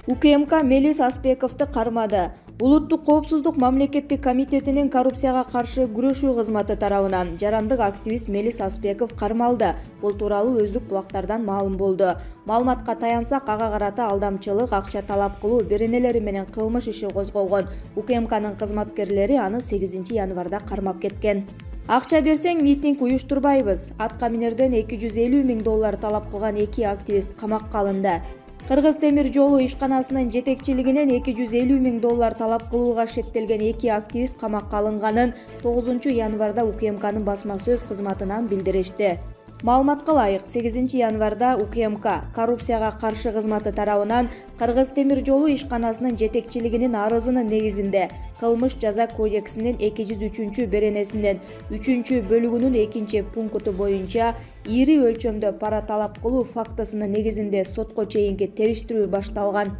УКМК Мелис Аспековду кармады. Улуттук коопсуздук мамлекеттик комитетинин коррупцияга каршы күрөшүү кызматы тарабынан жарандык активист Мелис Аспеков кармалды. Бул тууралуу өздүк булактардан маалым болду. Маалыматка таянсак, ага карата алдамчылык, акча талап кылуу беренелери менен кылмыш иши козголгон. УКМКнын кызматкерлери аны 8 январда кармап кеткен. Акча берсең митинг уюштурбайбыз. Атка минерден $250,000 талап кылган 2 активист камакка алынды. Кыргыз темир жолу ишканасынын жетекчилигинен $250,000 талап кылууга шектелген 2 активист камакка алынганын 9 январда УКМКнын басма сөз кызматынан билдиришти. Маалыматка ылайык, 8 январда УКМК коррупцияга каршы кызматы тарабынан Кыргыз темир жолу ишканасынын жетекчилигинин арызынын негизинде кылмыш жаза кодексинин 203 беренесинин 3 бөлүгүнүн 2 пункту боюнча ири өлчөмдө пара талап кылуу фактысынын негизинде сотко чейинки териштирүү башталган.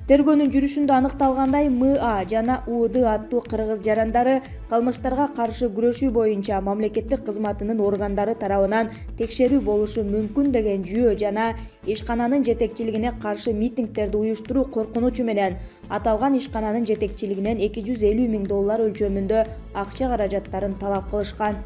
Тергөөнүн жүрүшүндө аныкталгандай, МА жана УД аттуу кыргыз жарандары кылмыштарга каршы күрөшүү боюнча мамлекеттик кызматынын органдары тарабынан текшерүү болушу мүмкүн деген жүйө жана ишкананын жетекчилигине каршы митингдерди уюштуруу коркунучу менен аталган ишкананын жетекчилигинен $250,000 өлчөмүндө акча каражаттарын талап кылышкан.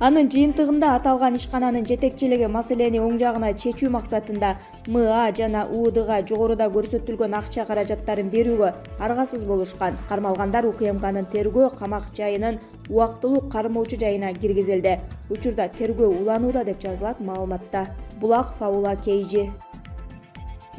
Анын жыйынтыгында аталган ишкананын жетекчилиги маселени оң жагына чечүү максатында МА жана УДга жогоруда көрсөтүлгөн акча каражаттарын берүүгө аргасыз болушкан. Кармалгандар УКМКнын тергөө камак жайынын убактылуу кармоочу жайына киргизилди. Учурда тергөө уланууда деп жазылат маалыматта. Булак Фаула Кейжи.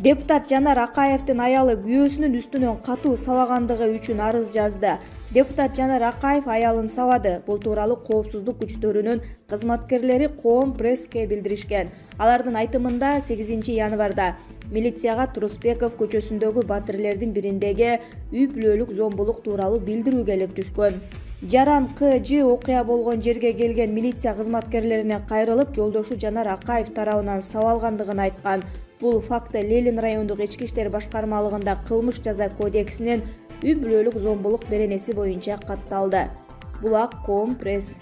Депутат Жанар Акаевдин аялы күйөөсүнүн үстүнөн катуу сабагандыгы үчүн арыз жазды. Депутат Жанар Акаев аялын сабады. Бул тууралуу коопсуздук күчтөрүнүн кызматкерлери Коом пресске билдиришкен. Алардын айтымында 8 январда милицияга Турусбеков көчөсүндөгү батирлердин бириндеги үй бүлөлүк зомбулук тууралуу билдирүү келип түшкөн. Жаран КЖ окуя болгон жерге келген милиция кызматкерлерине кайрылып, жолдошу Жанар Акаев тарабынан сабалгандыгын айткан. Бул факты Лелин райондук ички иштер башкармалыгында кылмыш жаза кодексинин үй бүлөлүк зомбулук беренеси боюнча катталды. Булак Коом пресс.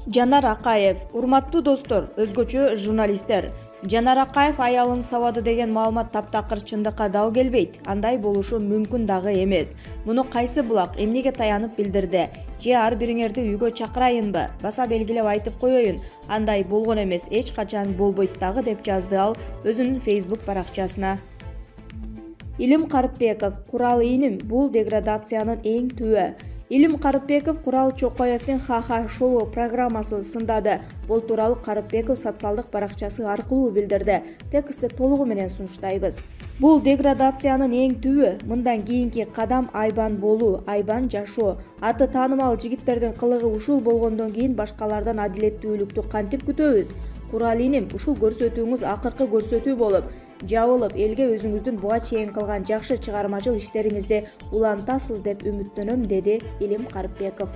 Жанар Акаев. Урматтуу достор, өзгөчө журналисттер. Жанар Акаев аялын сабады деген маалымат таптакыр чындыкка дал келбейт. Андай болушу мүмкүн дагы эмес. Муну кайсы булак эмнеге таянып билдирди? Же ар бириңерди үйгө чакырайынбы? Баса белгилеп айтып коеюн. Андай болгон эмес, эч качан болбойт дагы деп жазды ал өзүнүн Facebook баракчасына. Илим Карыпбеков. Курал ийним, бул деградациянын эң түбү. Илим Карыпбеков Курал Чокоевдин Ха-ха шоу программасын сындады. Бул тууралуу Карыпбеков социалдык баракчасы аркылуу билдирди. Текстти толугу менен сунуштайбыз. Бул деградациянын эң түбү. Мындан кийинки кадам айбан болуу, айбан жашоо. Аты таанымал жигиттердин кылыгы ушул болгондон кийин башкалардан адилеттүүлүктү кантип күтөбүз? Курал ийним, ушул көрсөтүүңүз акыркы көрсөтүү болуп, жабылып, элге өзүңүздүн буга чейин кылган жакшы чыгармачыл иштериңизди улантасыз деп үмүттөнөм, деди Илим Карыпбеков.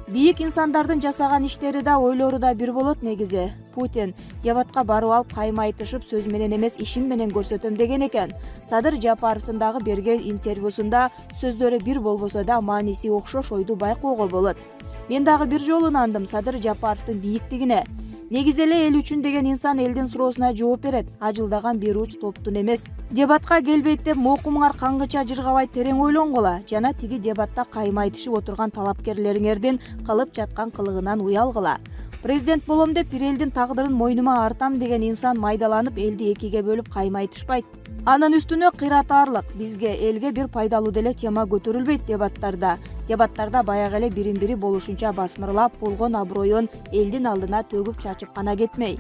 Бийик инсандардын жасаган иштери да, ойлору да бир болот негизи. Путин дебатка барып алып кайма айтышып сөз менен эмес ишим менен көрсөтөм деген экен. Садыр Жапаровдун дагы берген интервьюсунда сөздөрү бир болбосо да мааниси окшош ойду байкоого болот. Мен дагы бир жолу ынандым Садыр Жапаровдун бийиктигине. Негизи эле эл үчүн деген инсан элдин суроосуна жооп берет. Ажылдаган бир уч топтун эмес. Дебатка келбейт деп мокумуңар каңгыча жыргабай терең ойлонгула. Жана тиги дебатта кайма айтышып отурган талапкерлериңердин кылып жаткан кылыгынан уялгыла. Президент болом деп бир элдин тагдырын мойнума артам деген инсан майдаланып элди экиге бөлүп кайма айтышпайт. Анын үстүнө кыйратаарлык бизге элге бир пайдалуу деле тема көтөрүлбөйт дебаттарда. Дебаттарда баягы эле бирин-бири болушунча басмырлап болгон аброюн элдин алдына төгүп чачып гана кетмей.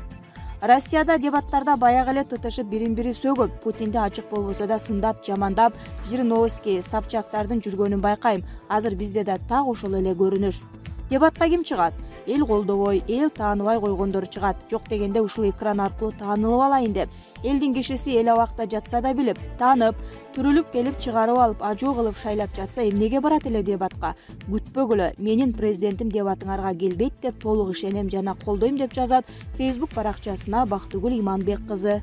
Россияда дебаттарда баягы эле тытышып бирин-бири сөгүп, Путинди ачык болбосо да сындап, жамандап, Жириновский, Собчактардын жүргөнүн байкайм. Азыр бизде да так ошол эле көрүнүш. Дебатка ким чыгат? Эл колдобой, эл тааныбай койгондор чыгат. Жок дегенде ушул экран аркылуу таанылып алайын деп. Элдин кишиси эл абакта жатса да билип, таанып, түрүлүп келип чыгарып алып, ажоо кылып шайлап жатса эмнеге барат эле дебатка? Күтпөгүлө, менин президентим дебатыңарга келбейт деп толук ишенем жана колдойм деп жазат Facebook баракчасына Бактыгүл Иманбек кызы.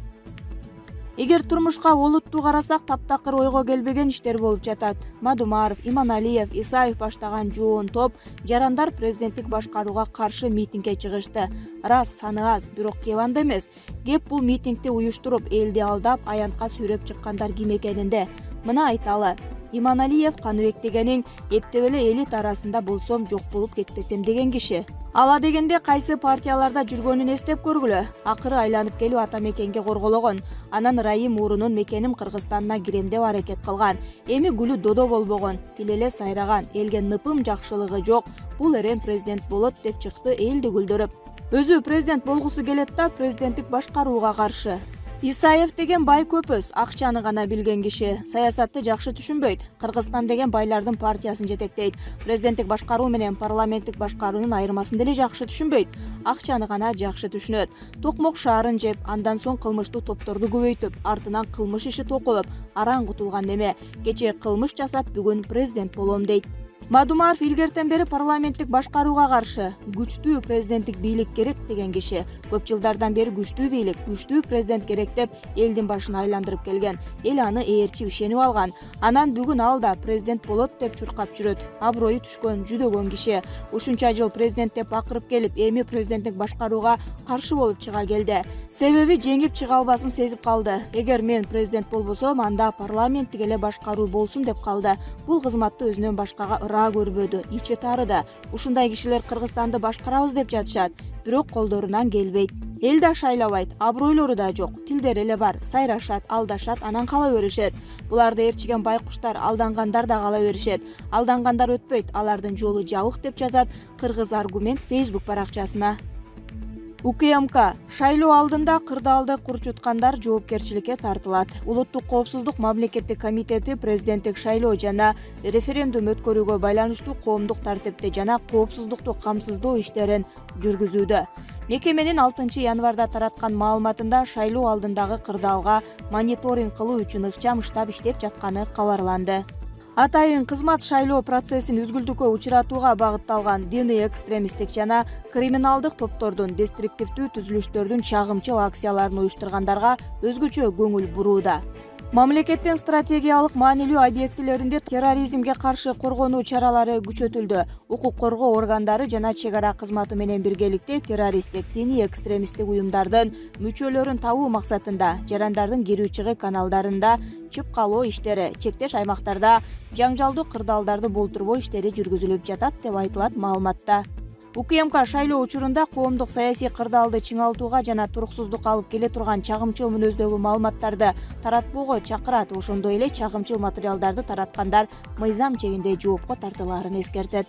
Эгер турмушка олуттуу карасак, таптакыр ойго келбеген иштер болуп жатат. Мадумаров, Иманалиев, Исаев баштаган жоон топ жарандар президенттик башкарууга каршы митингге чыгышты. Рас, саны аз, бирок кеп анда эмес. Кеп бул митингди уюштуруп, элди алдап, аянтка сүйрөп чыккандар ким экенинде. Мына айталы. Иманалиев Каныбек дегенин эптеп эле элит арасында болсом жок болуп кетпесем деген киши. Ала дегенде кайсы партияларда жүргөнүн эстеп көргүлө. Акыры айланып келип ата мекенге коргологон. Анан Райым урунун мекеним Кыргызстанына кирем деп аракет кылган. Эми гүлү додо болбогон, тили эле сайраган, элге ныпым жакшылыгы жок. Бул эрем президент болот деп чыкты элди күлдүрүп. Өзү президент болгусу келет да президенттик башкарууга каршы. Исаев деген бай көпөс, акчаны гана билген киши. Саясатты жакшы түшүнбөйт. Кыргызстан деген байлардын партиясын жетектейт. Президенттик башкаруу менен парламенттик башкаруунун айырмасын деле жакшы түшүнбөйт. Акчаны гана жакшы түшүнөт. Токмок шаарын жеп, андан соң кылмыштуу топторду көбөйтүп, артынан кылмыш иши токулуп, араң кутулган неме. Кечээ кылмыш жасап, бүгүн президент болом дейт. Мадумаров илгертен бери парламенттик башкарууга каршы күчтүү президенттик бийлик керек деген киши. Көп жылдардан бери күчтүү бийлик, күчтүү президент керек деп элдин башын айландырып келген. Эл аны ээрчип ишенип алган. Анан бүгүн ал да президент болот деп чуркап жүрөт. Аброю түшкөн, жүдөгөн киши. Ушунча жыл президент деп акырып келип, эми президенттик башкарууга каршы болуп чыга келди. Себеби жеңип чыга албасын сезип калды. Эгер мен президент болбосом, анда парламенттик эле башкаруу болсун деп калды. Бул кызматты өзүнөн башкага көрбөдү, ичи тарыды. Ушундай кишилер Кыргызстанды башкарабыз деп жатышат, бирок колдорунан келбейт. Эл да шайлабайт, абройлору да жок, тилдери эле бар, сайрашат, алдашат, анан кала беришет. Буларды ээрчиген байкуштар, алдангандар да кала беришет. Алдангандар өтпөйт, алардын жолу жабык деп жазат Кыргыз Аргумент Facebook баракчасына. УКМК шайлоо алдында кырдаалды курчуткандар жоопкерчиликке тартылат. Улуттук коопсуздук мамлекеттик комитети президенттик шайлоо жана референдум өткөрүүгө байланыштуу коомдук тартипти жана коопсуздукту камсыздоо иштерин жүргүзүүдө. Мекеменин 6 январда тараткан маалыматында шайлоо алдындагы кырдаалга мониторинг кылуу үчүн ыкчам штаб иштеп жатканы кабарланды. Атайын кызмат шайлоо процессин үзгүлтүккө учуратууга багытталган диний экстремисттик жана криминалдык топтордун деструктивдүү түзүлүштөрдүн чагымчыл акцияларын уюштургандарга өзгөчө көңүл бурууда. Мамлекеттин стратегиялык маанилүү объектилеринде терроризмге каршы коргонуу чаралары күчөтүлдү. Укук коргоо органдары жана чек ара кызматы менен биргеликте террористтик, диний экстремисттик уюмдардын мүчөлөрүн табуу максатында жарандардын кирүү чыгуу каналдарында чыпкалоо иштери, чектеш аймактарда жаңжалдуу кырдаалдарды болтурбоо иштери жүргүзүлүп жатат деп айтылат маалыматта. УКМК шайлоо учурунда коомдук саясий кырдаалды чыңалтууга жана туруксуздук алып келе турган чагымчыл мүнөздөгү маалыматтарды таратпоого чакырат. Ошондой эле чагымчыл материалдарды тараткандар мыйзам чегинде жоопко тартылаарын эскертет.